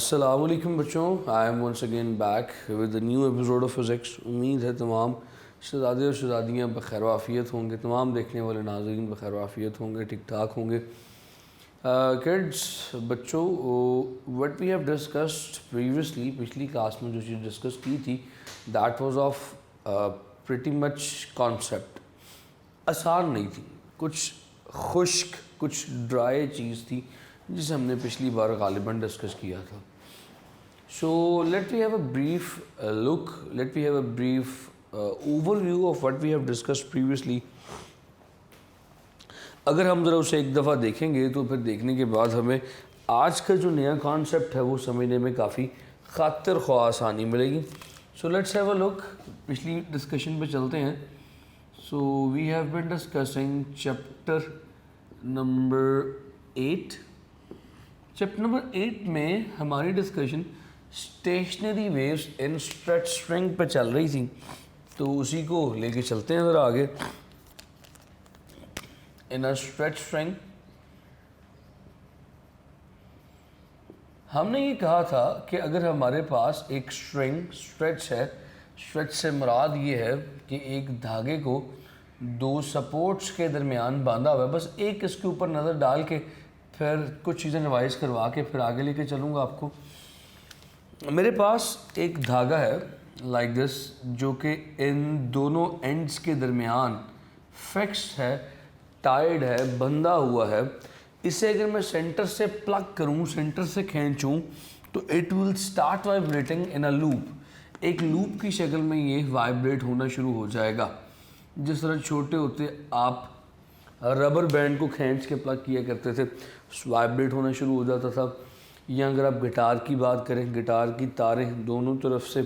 अस्सलाम वालेकुम बच्चों, I am once again back with the new episode of physics. उम्मीद है तमाम शहज़ादे और शहज़ादियाँ बखैर आफ़ियत होंगे, तमाम देखने वाले नाज़रीन बखैर आफ़ियत होंगे, ठीक ठाक होंगे। किड्स, बच्चों, what we have discussed previously, पिछली क्लास में जो चीज़ डिस्कस की थी, that was of pretty much concept. आसान नहीं थी, कुछ खुश्क, कुछ ड्राई चीज़ थी जिसे हमने पिछली बार गालिबन डिस्कस किया था। So let we have a brief look, let we have a brief overview of what we have discussed previously. अगर हम ज़रा उसे एक दफ़ा देखेंगे तो फिर देखने के बाद हमें आज का जो नया कॉन्सेप्ट है वो समझने में काफ़ी खातिर ख्वाह आसानी मिलेगी। So let's have a look, पिछली डिस्कशन पे चलते हैं। So we have been discussing chapter number 8। Chapter number 8 में हमारी discussion stationary waves in stretch string पे चल रही थी, तो उसी को लेके चलते हैं ज़रा आगे। इन अ स्ट्रेच स्ट्रिंग हमने ये कहा था कि अगर हमारे पास एक स्ट्रिंग स्ट्रेच है, स्ट्रेच से मुराद ये है कि एक धागे को दो सपोर्ट्स के दरमियान बांधा हुआ है। बस एक इसके ऊपर नज़र डाल के फिर कुछ चीज़ें रिवाइज करवा के फिर आगे लेके चलूँगा आपको। मेरे पास एक धागा है लाइक दिस, जो कि इन दोनों एंड्स के दरमियान फिक्स्ड है, टाइड है, बंधा हुआ है। इसे अगर मैं सेंटर से प्लग करूँ, सेंटर से खींचूँ, तो it will start vibrating in a loop. एक लूप की शक्ल में ये वाइब्रेट होना शुरू हो जाएगा। जिस तरह छोटे होते आप रबर बैंड को खींच के प्लग किया करते थे, वाइब्रेट होना शुरू हो जाता था। या अगर आप गिटार की बात करें, गिटार की तारें दोनों तरफ से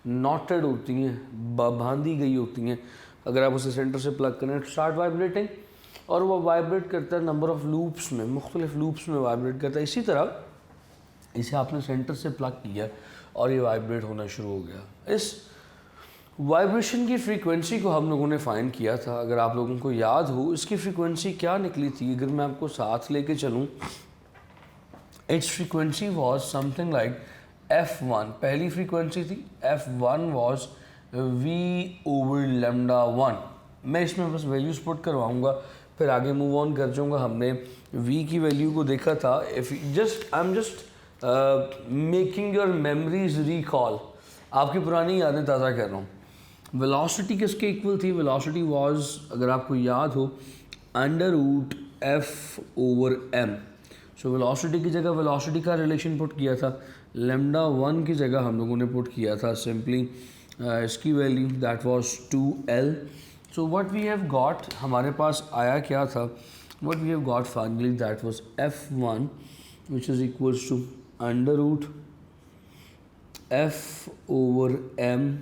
नॉटेड होती हैं, बांधी गई होती हैं। अगर आप उसे सेंटर से प्लग करें, स्टार्ट वाइब्रेटिंग, और वो वाइब्रेट करता है नंबर ऑफ़ लूप्स में, मुख्तलिफ लूप्स में वाइब्रेट करता है। इसी तरह इसे आपने सेंटर से प्लग किया और ये वाइब्रेट होना शुरू हो गया। इस वाइब्रेशन की फ्रीक्वेंसी को हम लोगों ने फाइंड किया था। अगर आप लोगों को याद हो इसकी फ्रीक्वेंसी क्या निकली थी, अगर मैं आपको साथ लेके चलूँ, it's frequency was something like f1। पहली फ्रीक्वेंसी थी f1 वाज v/λ1। मैं इसमें बस वैल्यूज पुट करवाऊंगा, फिर आगे मूव ऑन कर जाऊंगा। हमने v की वैल्यू को देखा था। If just I am just making your memories recall, आपकी पुरानी यादें ताज़ा कर रहा हूँ। वेलोसिटी किसके इक्वल थी? वेलोसिटी वाज, अगर आपको याद हो, √f/m। सो वेलोसिटी की जगह वेलोसिटी का रिलेशन पुट किया था, λ1 की जगह हम लोगों ने पुट किया था सिंपली इसकी value, that was 2l। So what we have got, हमारे पास आया क्या था, what we have got finally, that was f1 which is equals to √f/m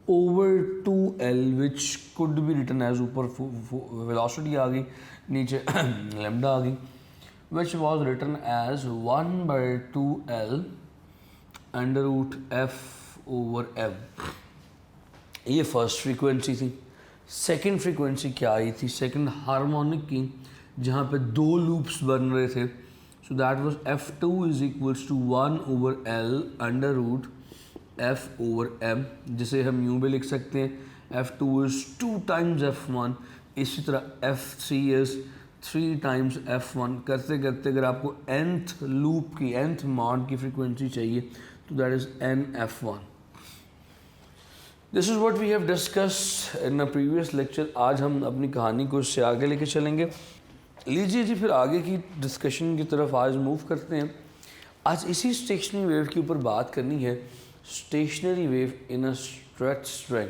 over 2l, which could be written as, ऊपर velocity आ गई, नीचे lambda आ गई, which was written as 1/2l √f/m। ये फर्स्ट फ्रीक्वेंसी थी। सेकंड फ्रीक्वेंसी क्या आई थी? Second harmonic की, जहाँ पे दो लूप्स बन रहे थे। So that was f2 is equals to 1/l √f/m, जिसे हम यूँ भी लिख सकते हैं f2 इज़ 2 टाइम्स f1। इसी तरह f3 इज़ 3 टाइम्स f1। करते करते अगर आपको nth लूप की, nth मॉड की फ्रीक्वेंसी चाहिए, तो that is nf1। This is what we have discussed in a previous lecture. आज हम अपनी कहानी को इससे आगे लेके चलेंगे। लीजिए जी, फिर आगे की डिस्कशन की तरफ आज मूव करते हैं। आज इसी स्टेशनरी वेव के ऊपर बात करनी है, stationary wave in a stretch string.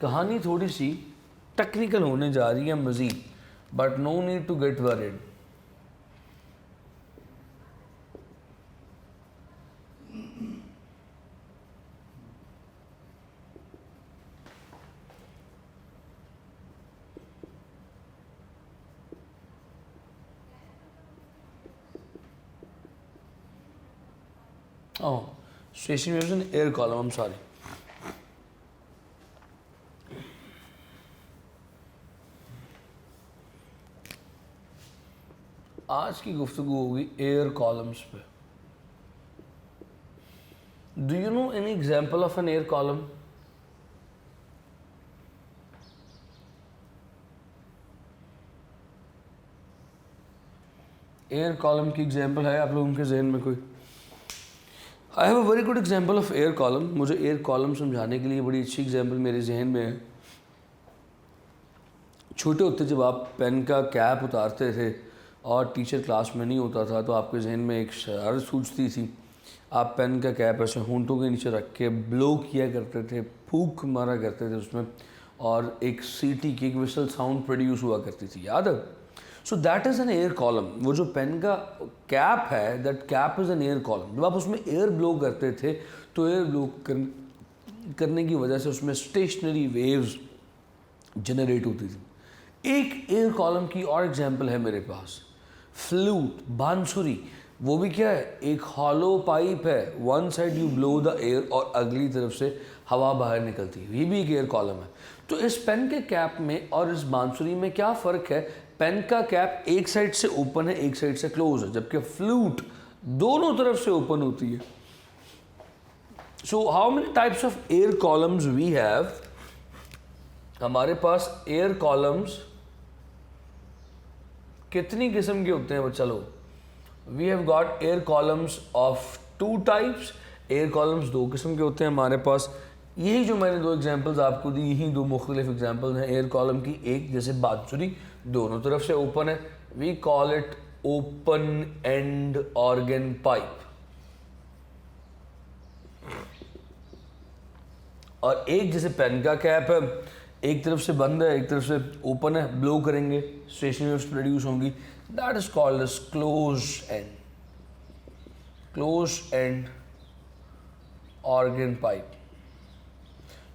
कहानी थोड़ी सी टेक्निकल होने जा रही है मज़ीद, but no need to get worried. Oh, station waves in air column, I'm sorry. आज की गुफ्तगू होगी एयर कॉलम्स पे। Do you know any example of an air column? Air column की एग्जांपल है आप लोगों के जहन में कोई? I have a very good example of air column. मुझे एयर कॉलम समझाने के लिए बड़ी अच्छी एग्जांपल मेरे जहन में है। छोटे होते जब आप पेन का कैप उतारते थे और टीचर क्लास में नहीं होता था तो आपके जहन में एक शरारत सूझती थी। आप पेन का कैप ऐसे होंठों के नीचे रख के ब्लो किया करते थे, फूंक मारा करते थे उसमें, और एक सीटी की एक विसल साउंड प्रोड्यूस हुआ करती थी, याद है? So that is an air column. वो जो पेन का कैप है, that cap is an air column. जब आप उसमें एयर ब्लो करते थे तो एयर ब्लो करने की वजह से उसमें स्टेशनरी वेव्स जनरेट होती थी। एक एयर कॉलम की और एग्जांपल है मेरे पास, फ्लूट, बांसुरी। वो भी क्या है? एक हॉलो पाइप है, one side you blow the air और अगली तरफ से हवा बाहर निकलती है, ये भी एक एयर कॉलम है। तो इस पेन के कैप में और इस बांसुरी में क्या फ़र्क है? पेन का कैप एक साइड से ओपन है, एक साइड से क्लोज है, जबकि फ्लूट दोनों तरफ से ओपन होती है। So how many types of air columns we have? हमारे पास एयर कॉलम्स कितनी किस्म के होते हैं बच्चा लोग? We have got air columns of two types. Air columns दो किस्म के होते हैं हमारे पास। यही जो मैंने दो एग्जांपल्स आपको दी, यही दो मुख्तलिफ एग्जांपल्स हैं एयर कॉलम की। एक जैसे बांसुरी दोनों तरफ से ओपन है, we call it open end organ pipe. और एक जैसे पेन का कैप है, एक तरफ से बंद है, एक तरफ से ओपन है, ब्लो करेंगे स्टेशनरी वेव्स प्रोड्यूस होंगी, that is called as close end organ pipe.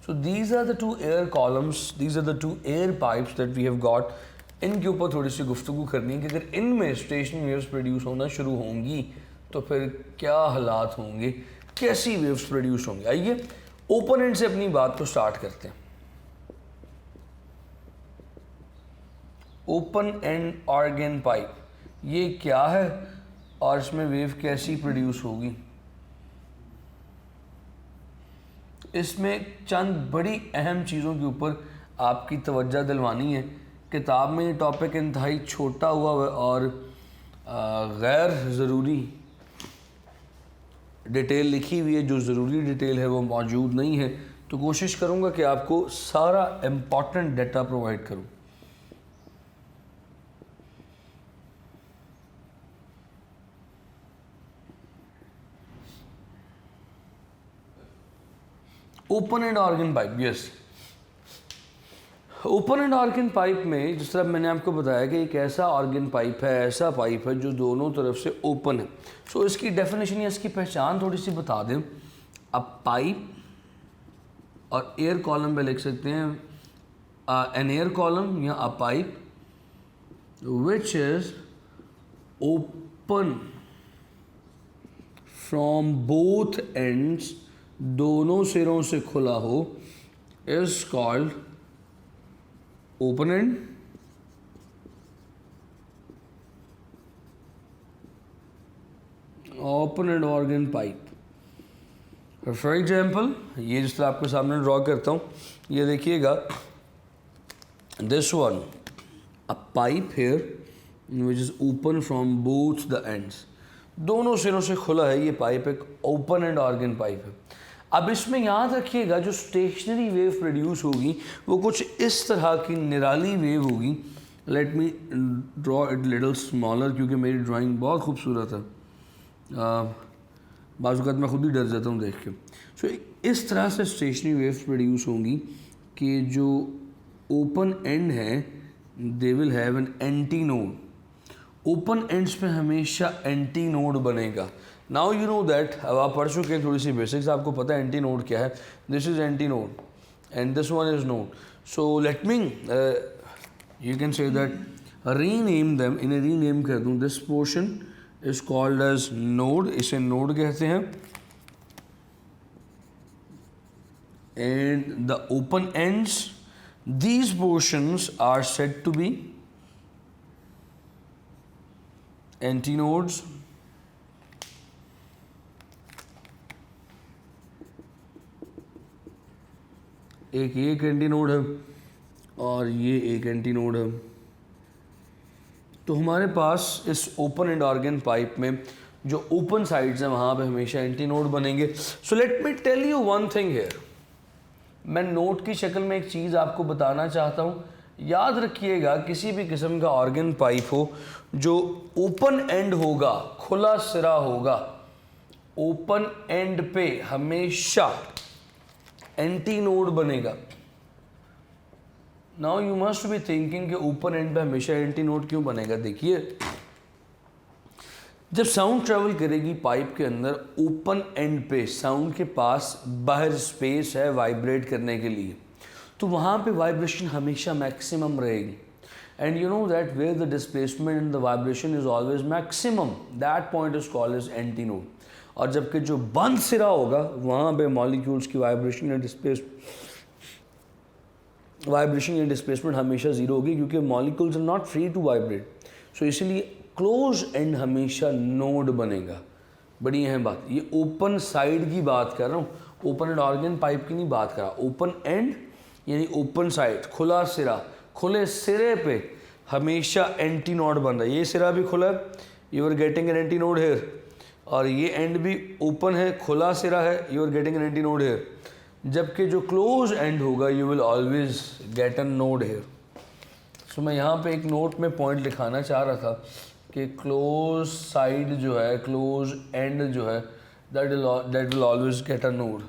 So these are the two air columns, these are the two air pipes that we have got। इनके ऊपर थोड़ी सी गुफ्तगू करनी है कि अगर इनमें स्टेशनरी वेव्स प्रोड्यूस होना शुरू होंगी तो फिर क्या हालात होंगे, कैसी वेव्स प्रोड्यूस होंगी। आइए ओपन एंड से अपनी बात को स्टार्ट करते हैं। ओपन एंड ऑर्गन पाइप ये क्या है और इसमें वेव कैसी प्रोड्यूस होगी? इसमें चंद बड़ी अहम चीज़ों के ऊपर आपकी तवज्जो दिलवानी है। किताब में ये टॉपिक इंतहाई छोटा हुआ है और गैर ज़रूरी डिटेल लिखी हुई है, जो ज़रूरी डिटेल है वो मौजूद नहीं है। तो कोशिश करूँगा कि आपको सारा इम्पॉर्टेंट डाटा प्रोवाइड करूँ। Open end organ pipe, yes. Open end organ pipe में जिस तरह मैंने आपको बताया कि एक ऐसा ऑर्गन पाइप है, ऐसा पाइप है जो दोनों तरफ से ओपन है। सो इसकी डेफिनेशन या इसकी पहचान थोड़ी सी बता दें। अब पाइप और एयर कॉलम में लिख सकते हैं एन एयर कॉलम या अ pipe which is open from both ends, दोनों सिरों से खुला हो, is called open end organ pipe. For example ये जिस तरह आपके सामने ड्रॉ करता हूँ, ये देखिएगा, this one a pipe here which is open from both the ends, दोनों सिरों से खुला है ये पाइप, एक ओपन एंड ऑर्गन पाइप है। अब इसमें याद रखिएगा जो स्टेशनरी वेव प्रोड्यूस होगी वो कुछ इस तरह की निराली वेव होगी। Let me draw it little smaller, क्योंकि मेरी ड्राइंग बहुत खूबसूरत है, बाज़ औक़ात मैं खुद ही डर जाता हूँ देख के। सो इस तरह से स्टेशनरी वेव्स प्रोड्यूस होंगी कि जो ओपन एंड है they will have an anti node. Open ends पे हमेशा एंटी नोड बनेगा। नाउ यू नो दैट, अब आप पढ़ चुके हैं थोड़ी सी बेसिक्स, आपको पता है एंटी नोड क्या है। This is anti node and this one is node. So let me you can say that rename them, इन्हें रीनेम कर दूँ। This portion is called as node, इसे नोड कहते हैं, and the open ends, these portions are said to be antinodes एक ये एक anti node है और ये एक एंटी नोड है। तो हमारे पास इस ओपन एंड ऑर्गन पाइप में जो ओपन साइड्स हैं वहाँ पे हमेशा एंटी नोड बनेंगे। So let me tell you one thing here, मैं नोट की शक्ल में एक चीज़ आपको बताना चाहता हूँ। याद रखिएगा किसी भी किस्म का ऑर्गन पाइप हो जो ओपन एंड होगा, खुला सिरा होगा, ओपन एंड पे हमेशा एंटी नोड बनेगा। Now you must be thinking कि ओपन एंड पे हमेशा एंटी नोड क्यों बनेगा। देखिए, जब साउंड ट्रेवल करेगी पाइप के अंदर, ओपन एंड पे साउंड के पास बाहर स्पेस है वाइब्रेट करने के लिए, तो वहाँ पे वाइब्रेशन हमेशा मैक्सिमम रहेगी। And you know that where the displacement and the vibration is always maximum, that point is called as anti node. और जबकि जो बंद सिरा होगा वहाँ पे मॉलिक्यूल्स की वाइब्रेशन या डिस्प्लेसमेंट हमेशा ज़ीरो होगी, क्योंकि molecules are not free to vibrate. So इसीलिए क्लोज एंड हमेशा नोड बनेगा। बड़ी अहम बात, ये ओपन साइड की बात कर रहा हूँ, ओपन एंड ऑर्गन पाइप की नहीं बात कर रहा। ओपन एंड यानी ओपन साइड, खुला सिरा, खुले सिरे पे हमेशा एंटी नोड बन रहा है। ये सिरा भी खुला है, you are getting an anti node here, और ये एंड भी ओपन है, खुला सिरा है, you are getting an anti node here. जबकि जो क्लोज एंड होगा you will always get an node here. So मैं यहाँ पे एक नोट में पॉइंट लिखाना चाह रहा था कि क्लोज साइड जो है, क्लोज एंड जो है, that will always get a node.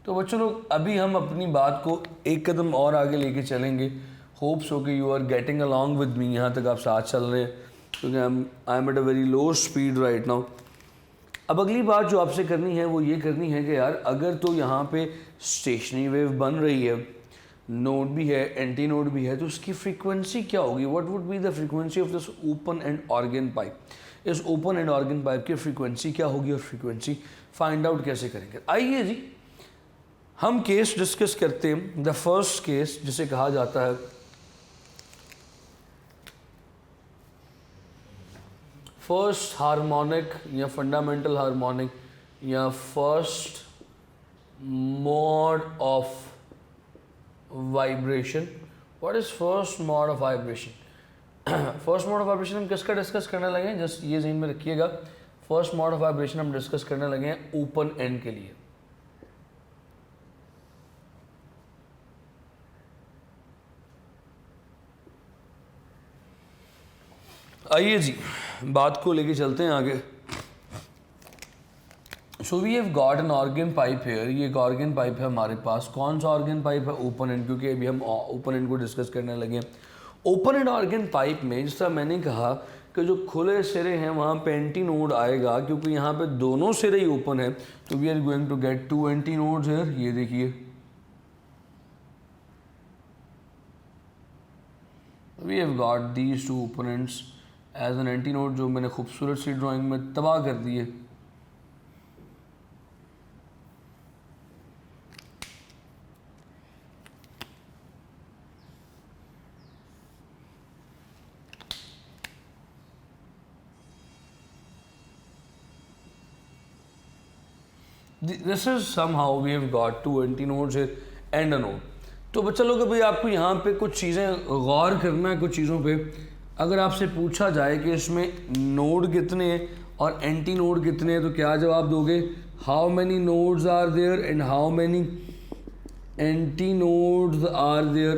तो बच्चों लोग, अभी हम अपनी बात को एक कदम और आगे लेके चलेंगे। होप्स हो कि you are getting along with me, यहाँ तक आप साथ चल रहे हैं, क्योंकि I am at a very low speed right now. अब अगली बात जो आपसे करनी है वो ये करनी है कि यार, अगर तो यहाँ पे स्टेशनरी वेव बन रही है, नोड भी है, एंटी नोड भी है, तो उसकी फ्रीक्वेंसी क्या होगी? What would be the frequency of this open end organ pipe? इस ओपन एंड ऑर्गन पाइप की फ्रीक्वेंसी क्या होगी और फ्रीक्वेंसी फाइंड आउट कैसे करेंगे? आइए जी, हम केस डिस्कस करते हैं। द फर्स्ट केस जिसे कहा जाता है फर्स्ट हार्मोनिक या फंडामेंटल हार्मोनिक या first mode of vibration. What is first mode of vibration? First mode of vibration हम किसका डिस्कस करने लगे हैं? जस्ट ये ज़हन में रखिएगा, फर्स्ट मोड ऑफ वाइब्रेशन हम डिस्कस करने लगे हैं ओपन एंड के लिए। आइए जी, बात को लेके चलते हैं आगे। So we have got an organ pipe here. ये एक ऑर्गन पाइप है हमारे पास। कौन सा ऑर्गन पाइप है? ओपन एंड, क्योंकि अभी हम ओपन एंड को डिस्कस करने लगे। ओपन एंड ऑर्गन पाइप में जिस तरह मैंने कहा कि जो खुले सिरे हैं वहाँ पे एंटी नोड आएगा, क्योंकि यहाँ पे दोनों सिरे ही ओपन है, तो we are going to get two anti nodes here. ये देखिए, we have got these two opponents as an anti node, जो मैंने खूबसूरत सी ड्राइंग में तबाह कर दी है। This is somehow we have got two anti nodes here and a node. तो बच्चा लोग, अभी आपको यहाँ पे कुछ चीज़ें गौर करना है, कुछ चीज़ों पे। अगर आपसे पूछा जाए कि इसमें नोड कितने हैं और एंटी नोड कितने हैं, तो क्या जवाब दोगे? How many nodes are there and how many anti nodes are there.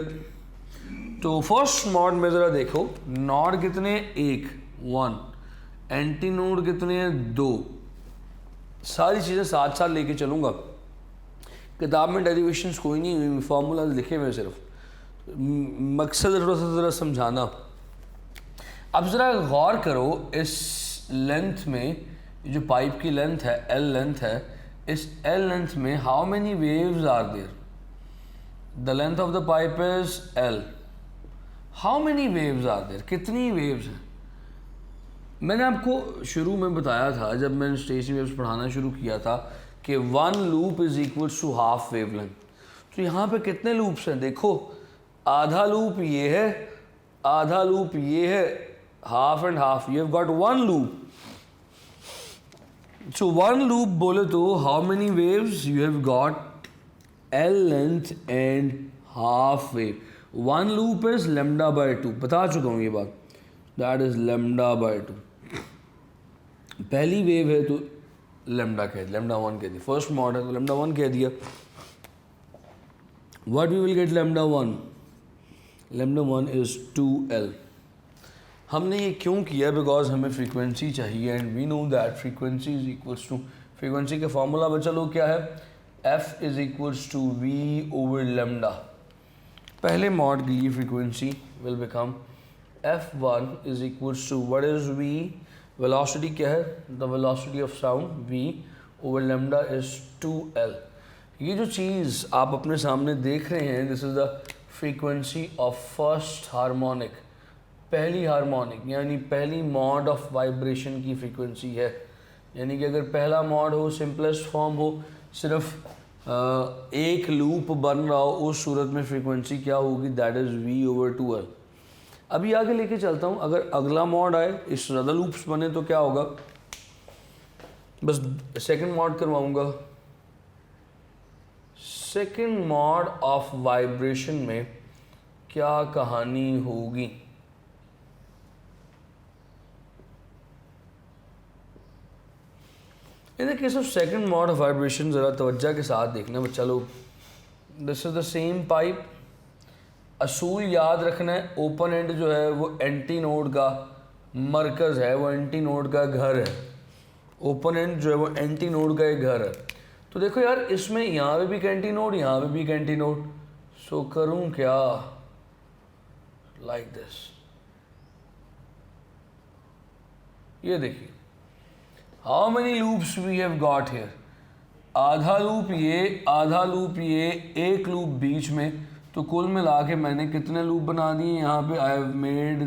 तो फर्स्ट मोड में ज़रा देखो, नोड कितने? एक, 1। एंटी नोड कितने हैं? 2। सारी चीज़ें साथ साथ लेके चलूँगा। किताब में डेरिवेशंस कोई नहीं, फार्मूला लिखे हुए सिर्फ, मकसद ज़रा समझाना। अब ज़रा गौर करो, इस लेंथ में, जो पाइप की लेंथ है, एल लेंथ है, इस एल लेंथ में how many waves are there? The length of the pipe is L. How many waves are there? कितनी वेव्स हैं? मैंने आपको शुरू में बताया था, जब मैंने स्टेशनरी वेव्स पढ़ाना शुरू किया था, कि 1 loop is equals to half wavelength. तो यहाँ पे कितने लूप्स हैं? देखो, आधा लूप ये है, आधा लूप ये है, half and half. You have got 1 loop. So one loop बोले तो how many waves you have got L length and half wave. One loop is lambda by 2. बता चुका हूँ ये बात. That is lambda by 2. पहली वेव है तो लेमडा कह दिया, लेमडा 1 कह दिया. फर्स्ट मॉड है तो लेमडा 1 कह दिया. What we will get lambda 1? Lambda 1 is 2L. हमने ये क्यों किया? बिकॉज हमें फ्रीक्वेंसी चाहिए and we know that frequency is equals to, frequency का फॉर्मूला बच्चा लोग क्या है? F is equals to V over lambda. पहले मॉड के लिए frequency will become F1 is equals to what is V? Velocity क्या है? The velocity of sound V over lambda is 2L. ये जो चीज़ आप अपने सामने देख रहे हैं, this is the frequency of first harmonic. पहली हार्मोनिक यानी पहली मॉड ऑफ वाइब्रेशन की फ्रीक्वेंसी है. यानी कि अगर पहला मॉड हो, सिंपलेस्ट फॉर्म हो, सिर्फ एक लूप बन रहा हो, उस सूरत में फ्रीक्वेंसी क्या होगी? That is V over 2L. अभी आगे लेके चलता हूँ. अगर अगला मॉड आए, इस ज़्यादा लूप्स बने तो क्या होगा? बस सेकंड मॉड करवाऊँगा. सेकंड मॉड ऑफ वाइब्रेशन में क्या कहानी होगी? In the case of second mode of vibration ज़रा तवज्जो के साथ देखना बच्चा लोग. This is the same pipe. असूल याद रखना है, ओपन एंड जो है वो एंटी नोड का मरकज़ है, वो एंटी नोड का घर है. ओपन एंड जो है वो एंटी नोड का एक घर है. तो देखो यार, इसमें यहाँ पे भी कैंटी नोड, यहाँ पे भी कैंटी नोड. सो करूँ क्या? Like this. ये देखिए, how many loops we have got here? आधा लूप ये, आधा लूप ये, एक लूप बीच में. तो कुल मिला के मैंने कितने लूप बना दिए यहाँ पे? I have made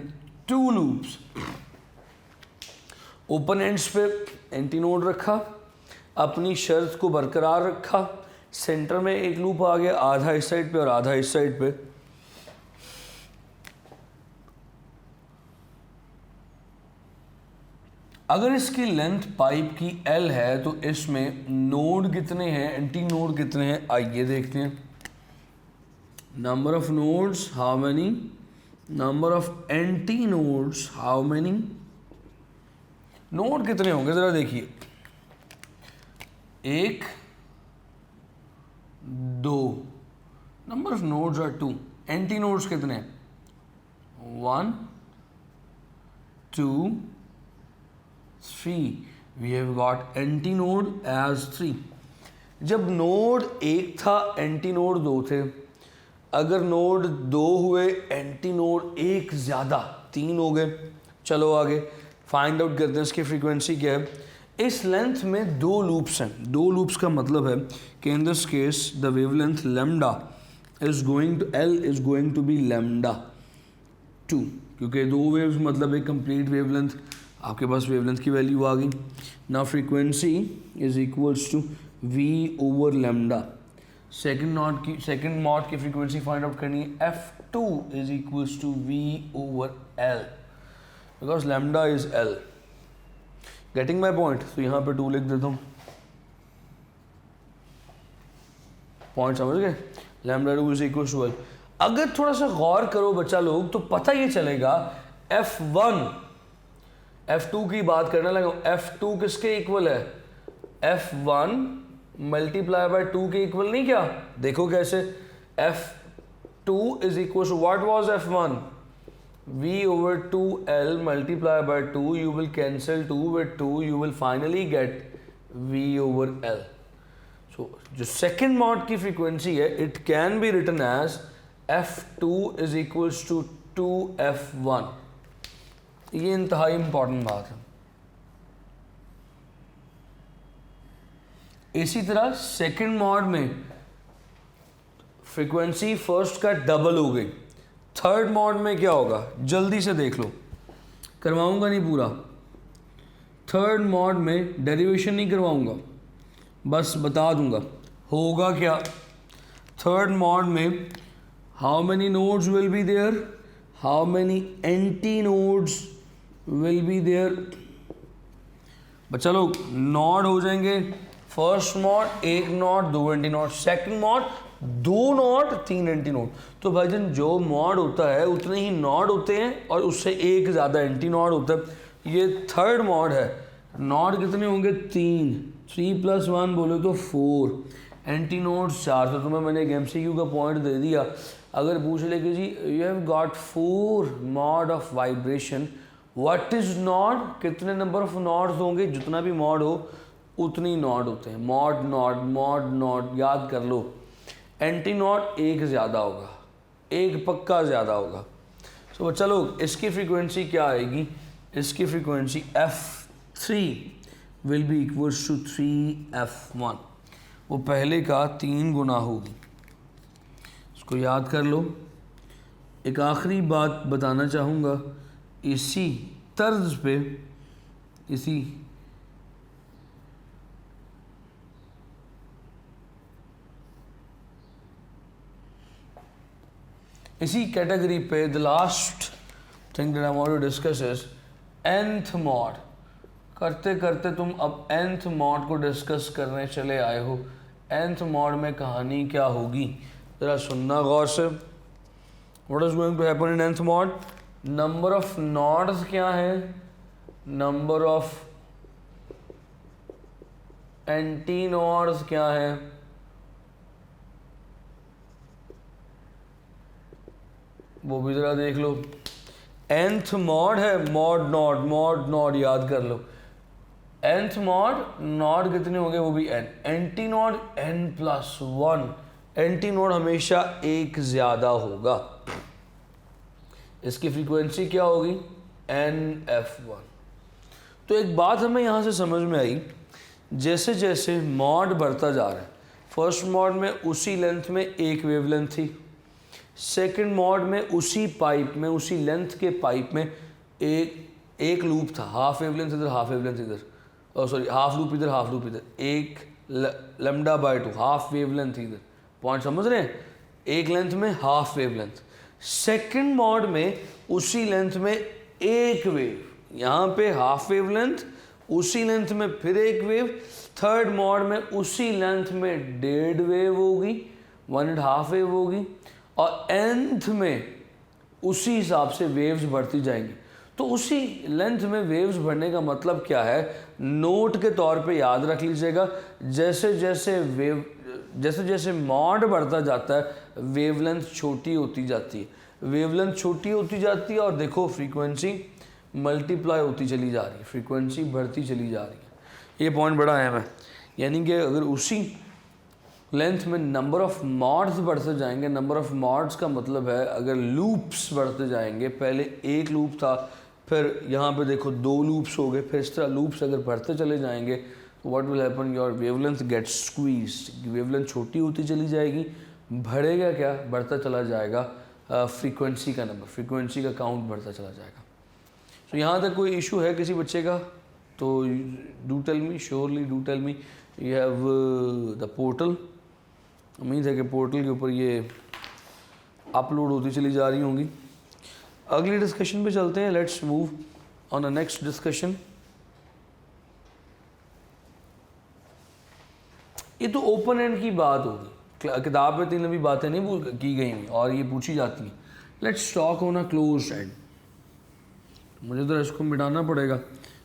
2 loops. Open ends पे एंटी नोड रखा, अपनी शर्त को बरकरार रखा. सेंटर में एक लूप आ गया, आधा इस साइड पे और आधा इस साइड पे. अगर इसकी लेंथ पाइप की L है तो इसमें नोड कितने हैं, एंटी नोड कितने हैं? आइए देखते हैं. Number of nodes how many, number of anti nodes how many. Node कितने होंगे जरा देखिए. 1 2. Number of nodes are 2. Anti nodes कितने? 1 2 3. We have got anti node as 3. जब नोड 1 था, एंटी नोड 2 थे. अगर नोड 2 हुए, एंटी नोड 1 ज़्यादा, 3 हो गए. चलो आगे फाइंड आउट करते हैं इसकी फ्रीक्वेंसी क्या है. इस लेंथ में 2 लूप्स हैं. 2 लूप्स का मतलब है कि in this case the wavelength lambda is going to, L is going to be lambda 2, क्योंकि 2 वेव्स मतलब एक कंप्लीट वेवलेंथ. आपके पास वेवलेंथ की वैल्यू आ गई. Now frequency is equals to V over lambda. Second mode की फ्रीक्वेंसी फाइंड आउट करनी है. F2 is equals to V over L, because lambda is L. Getting my point? तो यहाँ पे 2 लिख देता हूँ. पॉइंट समझ गए? Lambda 2 is equals to L. अगर थोड़ा सा गौर करो बच्चा लोग तो पता ये चलेगा. F1 F2 की बात करने लगा. F2 किसके इक्वल है? F1 मल्टीप्लाई बाय 2 के इक्वल नहीं क्या? देखो कैसे. F2 is equal to what was F1? V over 2L multiply by 2. You will cancel 2 with 2. You will finally get V over L. So जो second mod की frequency है, it can be written as F2 is equals to 2F1. ये इंतहाई important बात है. इसी तरह second mod में फ्रीक्वेंसी फर्स्ट का डबल हो गई. थर्ड मॉड में क्या होगा? जल्दी से देख लो, करवाऊंगा नहीं पूरा. थर्ड मॉड में डेरिवेशन नहीं करवाऊंगा, बस बता दूंगा होगा क्या. थर्ड मॉड में how many nodes will be there, how many anti nodes will be there. चलो नॉड हो जाएंगे, फर्स्ट मॉड एक नॉड दो एंटी नॉड, सेकंड मॉड दो नॉड तीन एंटी नॉड। तो भाईजान जो मॉड होता है उतने ही नॉड होते हैं और उससे एक ज़्यादा एंटी नॉड होता है। ये थर्ड मॉड है, नॉड कितने होंगे तीन, 3 + 1 बोले तो 4, एंटी नोड 4। तो तुम्हें मैंने एक MCQ का पॉइंट दे दिया, अगर पूछ ले कि जी you have got 4 mode of vibration, what is node, कितने नंबर ऑफ नॉड्स होंगे, जितना भी मॉड हो उतनी नॉड होते हैं, मॉड नॉड मॉड नॉड याद कर लो। एंटी नॉड एक ज़्यादा होगा, एक पक्का ज़्यादा होगा। तो चलो इसकी फ्रीक्वेंसी क्या आएगी, इसकी frequency F3 will be equals to 3F1, वो पहले का 3 गुना होगी। इसको याद कर लो। एक आखिरी बात बताना चाहूँगा, इसी तर्ज पे इसी कैटेगरी पे the last thing that I want to discuss is nth mode. करते करते तुम अब nth मॉड को डिस्कस करने चले आए हो। nth मॉड में कहानी क्या होगी ज़रा सुनना गौर से। What is going to happen in nth mode, number of nodes क्या है, नंबर ऑफ एंटी नॉड्स क्या है, वो भी ज़रा देख लो। nth मॉड है मॉड नॉड याद कर लो। nth मॉड नॉड कितने होंगे, वो भी n, anti node n+1, anti node हमेशा एक ज़्यादा होगा। इसकी फ्रीक्वेंसी क्या होगी nF1। तो एक बात हमें यहाँ से समझ में आई, जैसे जैसे मॉड बढ़ता जा रहा है, फर्स्ट मॉड में उसी लेंथ में एक वेवलेंथ थी, सेकंड मॉड में उसी पाइप में उसी लेंथ के पाइप में एक लूप था, हाफ वेवलेंथ इधर हाफ वेवलेंथ इधर, सॉरी हाफ लूप इधर हाफ लूप इधर, एक λ/2 हाफ वेवलेंथ इधर। पॉइंट समझ रहे हैं, एक लेंथ में हाफ वेवलेंथ। सेकंड मॉड में उसी लेंथ में एक वेव, यहाँ पे हाफ वेवलेंथ, उसी लेंथ में फिर एक वेव। थर्ड मॉड में उसी लेंथ में डेढ़ वेव होगी, 1.5 वेव होगी, और nth में उसी हिसाब से वेव्स बढ़ती जाएंगी। तो उसी लेंथ में वेव्स बढ़ने का मतलब क्या है, नोट के तौर पे याद रख लीजिएगा, जैसे जैसे मॉड बढ़ता जाता है वेवलेंथ छोटी होती जाती है, वेवलेंथ छोटी होती जाती है, और देखो फ्रीक्वेंसी मल्टीप्लाई होती चली जा रही है, फ्रीक्वेंसी बढ़ती चली जा रही है। ये पॉइंट बड़ा अहम है, यानी कि अगर उसी लेंथ में नंबर ऑफ मॉड्स बढ़ते जाएंगे, नंबर ऑफ मॉड्स का मतलब है अगर लूप्स बढ़ते जाएंगे, पहले एक लूप था, फिर यहाँ पे देखो 2 लूप्स हो गए, फिर इस तरह लूप्स अगर बढ़ते चले जाएंगे तो what will happen, your wavelength gets squeezed, wavelength छोटी होती चली जाएगी, बढ़ेगा क्या, बढ़ता चला जाएगा फ्रीक्वेंसी का नंबर, फ्रीक्वेंसी का काउंट बढ़ता चला जाएगा। तो यहाँ तक कोई इशू है किसी बच्चे का तो do tell me, surely do tell me. You have the portal, उम्मीद है कि पोर्टल के ऊपर ये अपलोड होती चली जा रही होंगी। अगली डिस्कशन पे चलते हैं, let's move on the next discussion. ये तो ओपन एंड की बात होगी, किताब में 3 लंबी बातें नहीं की गई हैं और ये पूछी जाती हैं। Let's talk on a close and. मुझे तो इसको मिटाना पड़ेगा।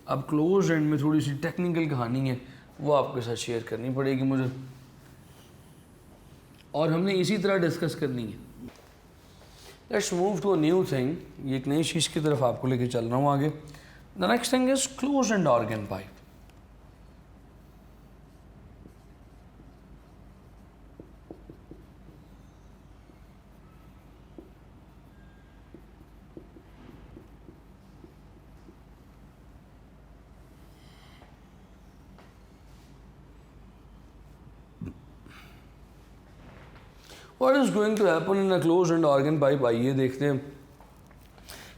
अब क्लोज एंड में थोड़ी सी टेक्निकल कहानी है, वो आपके साथ शेयर करनी पड़ेगी मुझे, और हमने इसी तरह डिस्कस करनी है। Let's move to a new thing, ये एक नई चीज़ की तरफ आपको लेके चल रहा हूँ आगे। The next thing is close end organ pipe. What is going to happen in a closed end organ pipe? आइए देखते हैं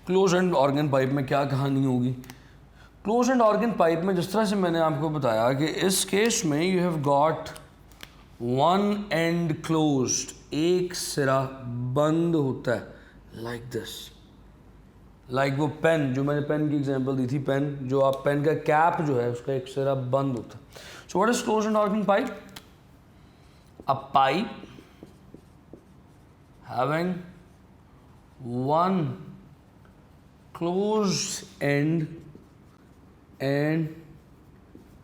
क्लोज एंड ऑर्गन पाइप में क्या कहानी होगी। क्लोज एंड ऑर्गन पाइप में जिस तरह से मैंने आपको बताया कि इस केस में you have got one and closed, एक सिरा बंद होता है लाइक दिस, लाइक वो पेन, जो मैंने पेन की एग्जांपल दी थी, पेन जो आप पेन का कैप जो है उसका एक सिरा बंद होता है. So what is closed end organ pipe? A pipe having one closed end and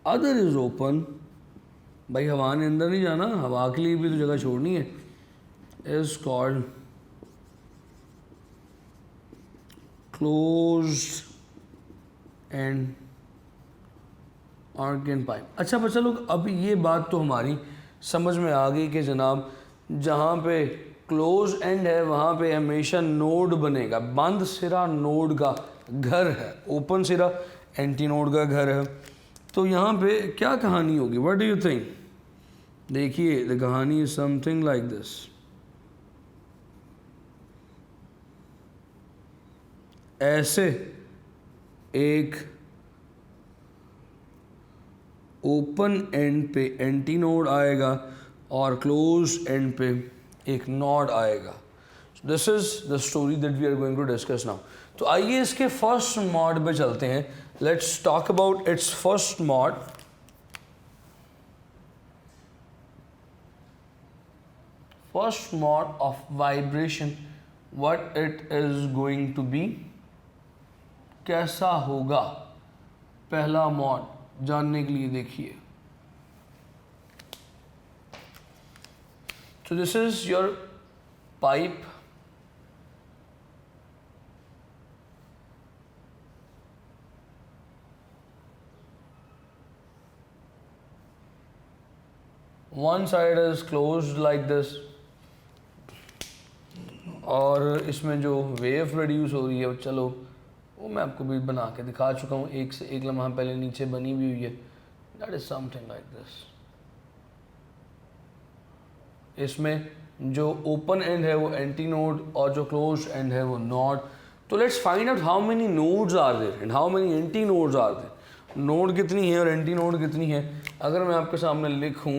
other is open. भाई हवा ने अंदर नहीं जाना, हवा के लिए भी तो जगह छोड़नी है. is called closed end organ pipe. अच्छा बच्चा लोग, अब ये बात तो हमारी समझ में आ गई कि जनाब जहाँ पे क्लोज एंड है वहाँ पे हमेशा नोड बनेगा. बंद सिरा नोड का घर है, ओपन सिरा एंटी नोड का घर है. तो यहाँ पे क्या कहानी होगी? What do you think? देखिए, द कहानी इज समथिंग लाइक दिस. ऐसे एक ओपन एंड पे एंटी नोड आएगा और क्लोज एंड पे एक नोड आएगा. This is the story that we are going to discuss now. तो आइए इसके फर्स्ट मॉड पे चलते हैं. Let's talk about its first mode. First mode of vibration, what it is going to be, कैसा होगा पहला मॉड जानने के लिए देखिए. So this is your pipe. One side is closed like this. और इसमें जो वेव प्रोड्यूस हो रही है, चलो वो मैं आपको भी बना के दिखा चुका हूँ, एक से एक लम्हा पहले नीचे बनी भी हुई है. That is something like this. इसमें जो ओपन एंड है वो एंटी नोड और जो क्लोज एंड है वो नोड. तो let's find out how many nodes are there and how many anti nodes are there. Node कितनी है और एंटी नोड कितनी है? अगर मैं आपके सामने लिखूं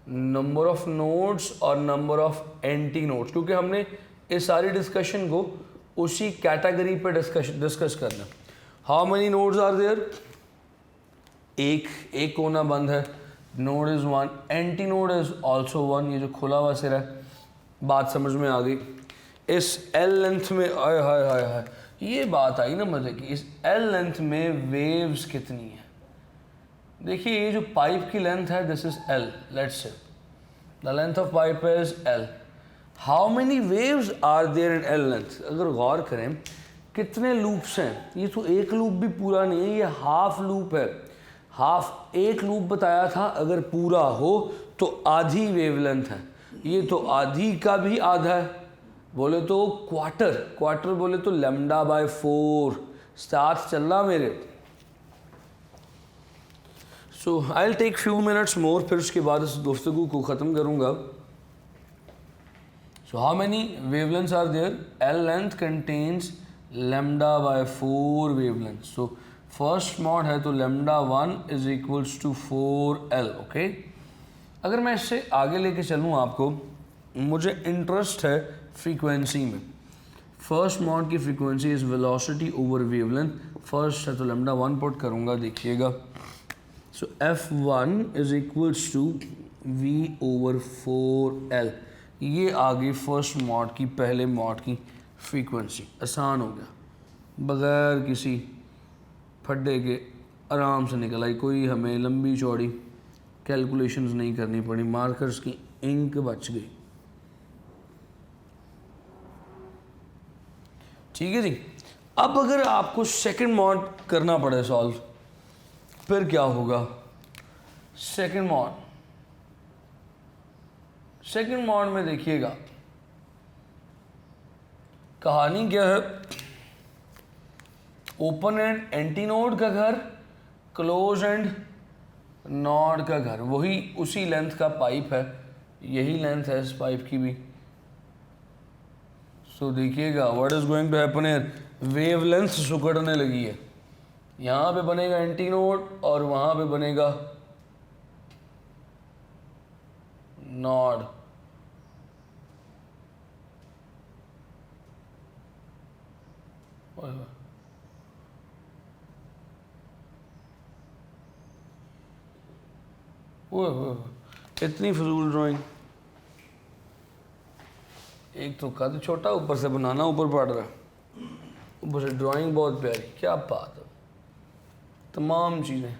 नंबर ऑफ नोड्स और नंबर ऑफ एंटी नोड्स, क्योंकि हमने इस सारी डिस्कशन को उसी कैटेगरी पे डिस्कस करना. How many nodes are there? एक कोना बंद है, node is one, anti node is also one. ये जो खुला हुआ सिरा है, बात समझ में आ गई. इस एल लेंथ में आय हाय हाय हाय, ये बात आई ना मजे की. इस एल लेंथ में वेव्स कितनी है? देखिए, ये जो पाइप की लेंथ है, this is L. Let's say the length of pipe is L. How many waves are there in L length? अगर गौर करें कितने लूप्स हैं, ये तो एक लूप भी पूरा नहीं है, ये हाफ लूप है. हाफ एक लूप बताया था, अगर पूरा हो तो आधी वेवलेंथ है. ये तो आधी का भी आधा है. बोले तो क्वार्टर, क्वार्टर बोले तो लैम्डा बाय 4. साथ चल रहा मेरे. So I will take few minutes more, फिर उसके बाद इस गुफ्तगू को ख़त्म करूँगा. So how many wavelengths are there? L length contains lambda by 4 wavelength. So first mode है तो lambda 1 is equals to 4L. Okay, अगर मैं इससे आगे लेके चलूँ, आपको मुझे इंटरेस्ट है फ्रीक्वेंसी में. फर्स्ट मॉड की frequency is velocity over wavelength. First है तो लैम्डा 1 पुट करूँगा, देखिएगा. So F1 is equals to V over 4L. ये आ गई फर्स्ट मॉड की, पहले मॉड की फ्रीक्वेंसी. आसान हो गया, बगैर किसी फड्डे के आराम से निकल आई. कोई हमें लंबी चौड़ी कैलकुलेशंस नहीं करनी पड़ी, मार्कर्स की इंक बच गई. ठीक है जी. अब अगर आपको सेकंड मॉड करना पड़े सॉल्व, फिर क्या होगा? सेकंड मॉड में देखिएगा कहानी क्या है. ओपन एंड एंटी नोड का घर, क्लोज एंड नोड का घर. वही उसी लेंथ का पाइप है, यही लेंथ है इस पाइप की भी. सो देखिएगा what is going to happen here. Wave length सुकड़ने लगी है. यहाँ पे बनेगा एंटी नोड और वहाँ पे बनेगा नोड. ओए होए। ओए होए होए, इतनी फजूल ड्राइंग। एक तो कद छोटा, ऊपर से बनाना ऊपर पड़ रहा है, ऊपर से ड्राइंग बहुत प्यारी। क्या बात है, तमाम चीज़ें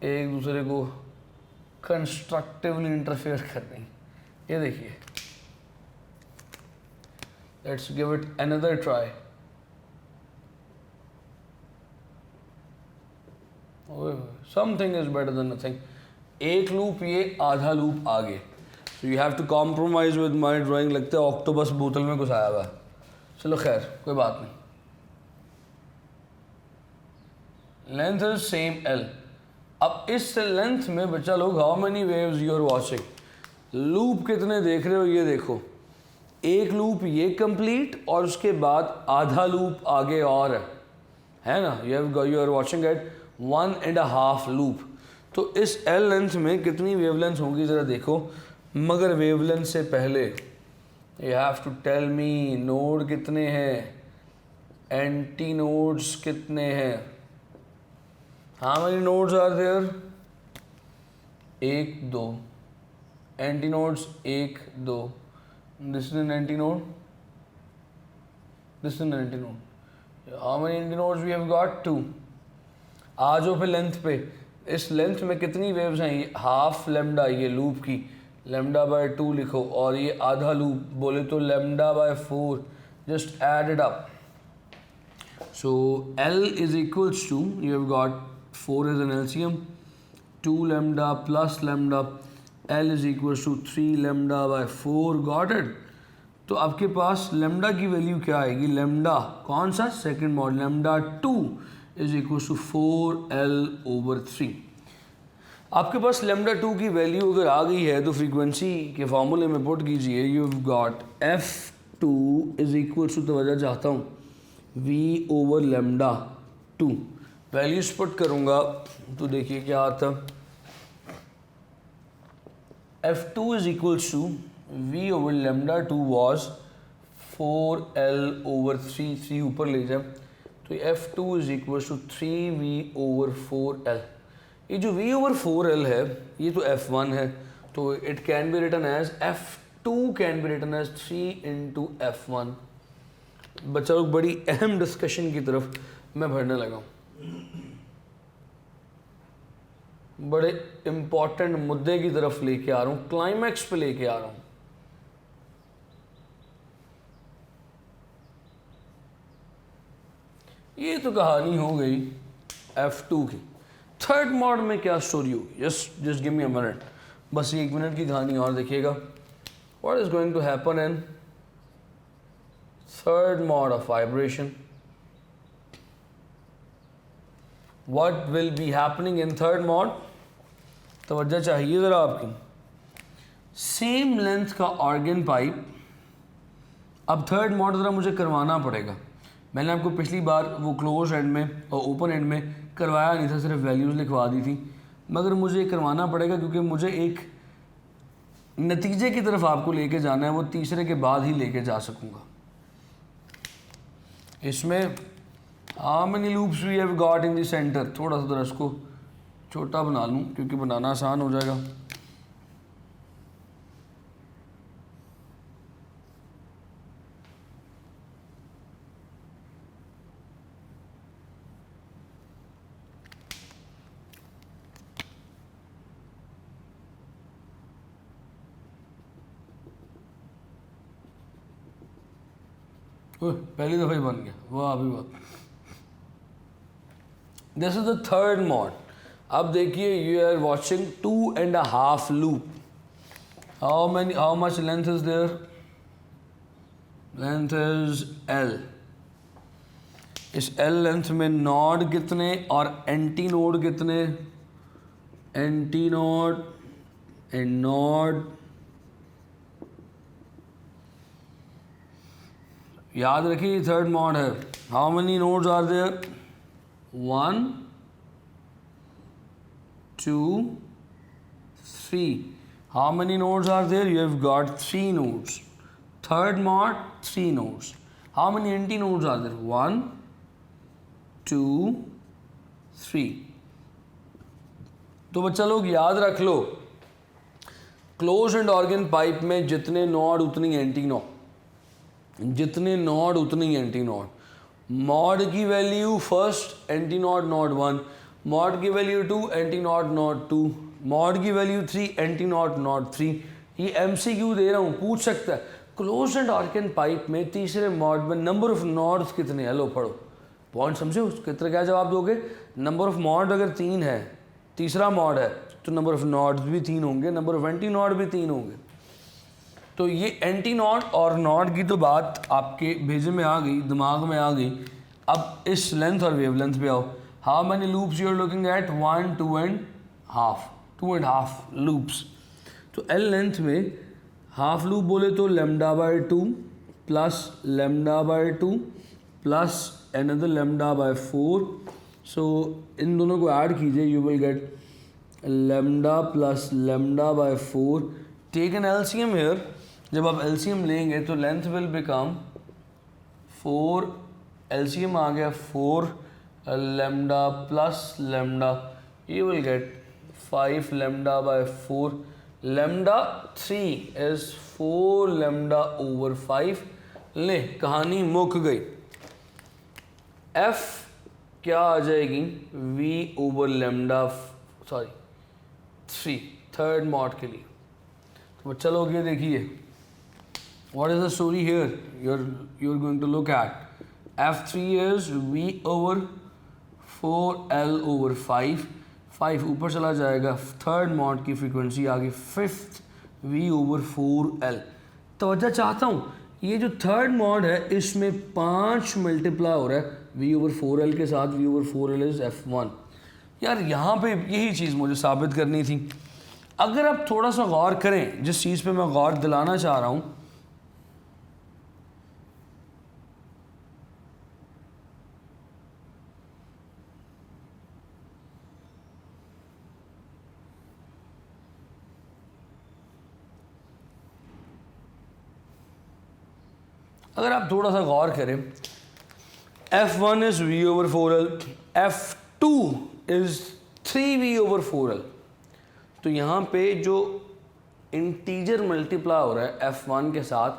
एक दूसरे को कंस्ट्रक्टिवली इंटरफेयर कर रही। ये देखिए, let's give it another try. Something is better than nothing. एक लूप ये, आधा लूप आगे। So you have to compromise with my drawing. लगता है ऑक्टोपस बोतल में घुसाया हुआ है। चलो खैर, कोई बात नहीं। Length is same L. अब इस लेंथ में बच्चा लोग, how many waves you are watching, loop कितने देख रहे हो ये देखो। एक लूप ये कंप्लीट और उसके बाद आधा लूप आगे और है ना। You are watching at 1.5 loop. तो इस एल लेंथ में कितनी वेवलेंथ होंगी ज़रा देखो। मगर वेवलेंथ से पहले you have to tell me node कितने हैं, एंटी नोड्स कितने हैं। How many nodes are there? 1 2 anti nodes 1 2। This is an anti node, this is an anti node. How many anti nodes we have got? 2। आ जाओ फिर length पे। इस length में कितनी वेव्स हैं? ये हाफ लेमडा, ये लूप की लेमडा बाय 2 लिखो, और ये आधा लूप बोले तो lambda by 4। Just add it up. So L is equals to, you have got 4 is an LCM, 2 lambda plus lambda, L is equals to 3 lambda by 4। Got it? तो आपके पास लेमडा की वैल्यू क्या आएगी? लेमडा कौन सा? Second mode, lambda 2 is equal to 4L/3। आपके पास lambda 2 की value अगर आ गई है तो फ्रीक्वेंसी के फार्मूले में पुट कीजिए। You have got F2 is equal to, तवज्जो चाहता हूँ, V/लेमडा 2। वैल्यूज पुट करूँगा तो देखिए क्या आता। F2 इज इक्वल टू V/लेमडा 2 वॉज 4L/3। 3 ऊपर ले जाए तो F2 is equal to 3V/4L। ये जो V/4L है ये तो F1 है, तो it can be written as F2 can be written as 3 into F1। बच्चा लोग, बड़ी अहम डिस्कशन की तरफ मैं बढ़ने लगा हूँ। बड़े इम्पॉर्टेंट मुद्दे की तरफ लेके आ रहा हूँ, क्लाइमैक्स पे लेके आ रहा हूँ। ये तो कहानी हो गई F2 की। थर्ड मॉड में क्या स्टोरी होगी? Just give me a minute, बस 1 मिनट की कहानी और देखिएगा। What is going to happen in third mode of vibration? What will be happening in third mode? तवज्जो चाहिए ज़रा आपकी। सेम लेंथ का ऑर्गन पाइप। अब थर्ड मॉड ज़रा मुझे करवाना पड़ेगा। मैंने आपको पिछली बार वो क्लोज एंड में और ओपन एंड में करवाया नहीं था, सिर्फ वैल्यूज़ लिखवा दी थी। मगर मुझे ये करवाना पड़ेगा क्योंकि मुझे एक नतीजे की तरफ आपको लेके जाना है, वो तीसरे के बाद ही लेके जा सकूँगा। इसमें how many loops we have got in the centre? थोड़ा सा इसको छोटा बना लूँ क्योंकि बनाना आसान हो जाएगा। पहली दफ़ा ही बन गया, वाह अभी वाह। This is the third mode. अब देखिए, you are watching 2.5 loop. How much length is there? Length is L। इस L लेंथ में नोड कितने और एंटी नोड कितने? Anti node and node. याद रखिए थर्ड मॉड है। How many nodes are there? 1 2 3। How many nodes are there? You have got 3 nodes. Third mode 3 nodes. How many anti nodes are there? 1 2 3। तो बच्चा लोग याद रख लो, क्लोज एंड ऑर्गन पाइप में जितने नॉड उतनी एंटी नॉड, जितने नॉड उतनी एंटी नॉड। मॉड की value first anti node node 1, mode की value 2 anti node node 2, mode की वैल्यू 3 एंटी नॉड नॉड 3। ये एमसीक्यू दे रहा हूँ, पूछ सकता है क्लोज एंड ऑर्गन पाइप में तीसरे मॉड में नंबर ऑफ नॉड्स कितने हैं? लो पढ़ो, पॉइंट समझो कितना, क्या जवाब दोगे? नंबर ऑफ मॉड अगर 3 है, तीसरा मॉड है, तो नंबर ऑफ नॉड्स भी 3 होंगे, नंबर ऑफ एंटी नॉड भी 3 होंगे। तो ये एंटी नॉड और नॉड की तो बात आपके भेजे में आ गई, दिमाग में आ गई। अब इस लेंथ और वेवलेंथ पे आओ। How many loops you are looking at? 1 2 and half loops. तो एल लेंथ में हाफ लूप बोले तो λ/2 प्लस λ/2 प्लस another λ/4। सो इन दोनों को ऐड कीजिए, you will get λ plus λ/4। Take an LCM here. जब आप एलसीएम लेंगे तो लेंथ विल बिकम 4, एलसीएम आ गया 4 λ plus λ, you will get 5 λ/4। λ3 is 4 λ/5। ले, कहानी मुक गई। f क्या आ जाएगी? v/λ3 थर्ड मॉड के लिए। तो बच्चा लोग ये देखिए, what is the story here you are going to look at. f3 इज v/4l/5। 5 ऊपर चला जाएगा, थर्ड मॉड की फ्रीक्वेंसी आ गई 5th v/4l। तवज्जो चाहता हूँ, ये जो थर्ड मॉड है इसमें 5 मल्टीप्लाई हो रहा है v/4l के साथ। v/4l is f1। यार यहाँ पे यही चीज़ मुझे साबित करनी थी। अगर आप थोड़ा सा गौर करें, जिस चीज़ पे मैं गौर दिलाना चाह रहा हूँ, अगर आप थोड़ा सा गौर करें, f1 is v/4l, f2 is 3v/4l। तो यहाँ पे जो इंटीजर मल्टीप्लाई हो रहा है f1 के साथ,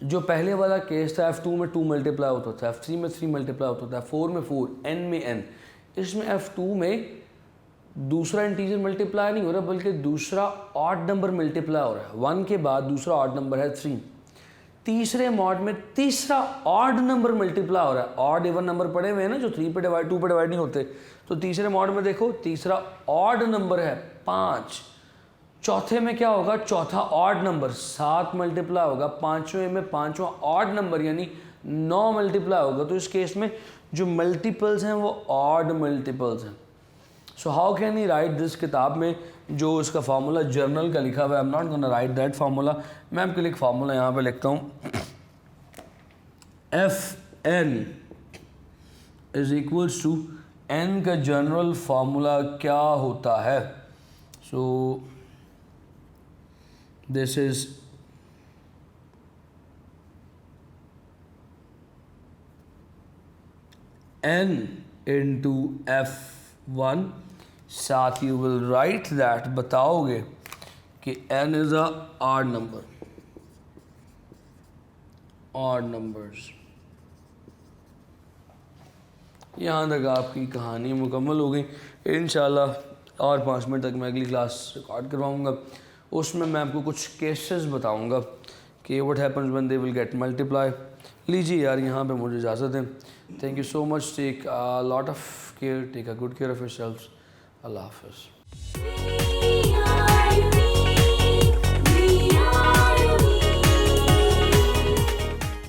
जो पहले वाला केस था f2 में 2 मल्टीप्लाई होता था, f3 में 3 मल्टीप्लाई होता था, f4 में 4, n में n। इसमें f2 में दूसरा इंटीजर मल्टीप्लाई नहीं हो रहा, बल्कि दूसरा ऑड नंबर मल्टीप्लाई हो रहा है। 1 के बाद दूसरा ऑड नंबर है 3। तीसरे मॉड में तीसरा ऑड नंबर मल्टीप्लाई हो रहा है। ऑड इवन नंबर पड़े हुए हैं ना, जो 3 पे डिवाइड 2 पे डिवाइड नहीं होते। तो तीसरे मॉड में देखो, तीसरा ऑड नंबर है 5। चौथे में क्या होगा? चौथा ऑड नंबर 7 मल्टीप्लाई होगा। पांचवें में पांचवा ऑड नंबर यानी 9 मल्टीप्लाई होगा। तो इस केस में जो मल्टीपल्स हैं वो ऑड मल्टीपल्स हैं। So how can he right this? किताब में जो उसका फार्मूला जर्नल का लिखा हुआ है, I am not gonna right that formula. मैं आपके लिए एक फार्मूला यहाँ पे लिखता हूँ, Fn is equals to n का जनरल फार्मूला क्या होता है? So this is n into f1। साथ यू विल राइट दैट, बताओगे कि n is a odd number, odd numbers. यहाँ तक आपकी कहानी मुकम्मल हो गई। इंशाल्लाह और 5 मिनट तक मैं अगली क्लास रिकॉर्ड करवाऊँगा। उसमें मैं आपको कुछ केसेस बताऊँगा कि what happens when they will get multiply. लीजिए यार, यहाँ पे मुझे इजाज़त है। Thank you so much. Take a lot of care, take a good care of yourselves. Allah हाफ़िज़।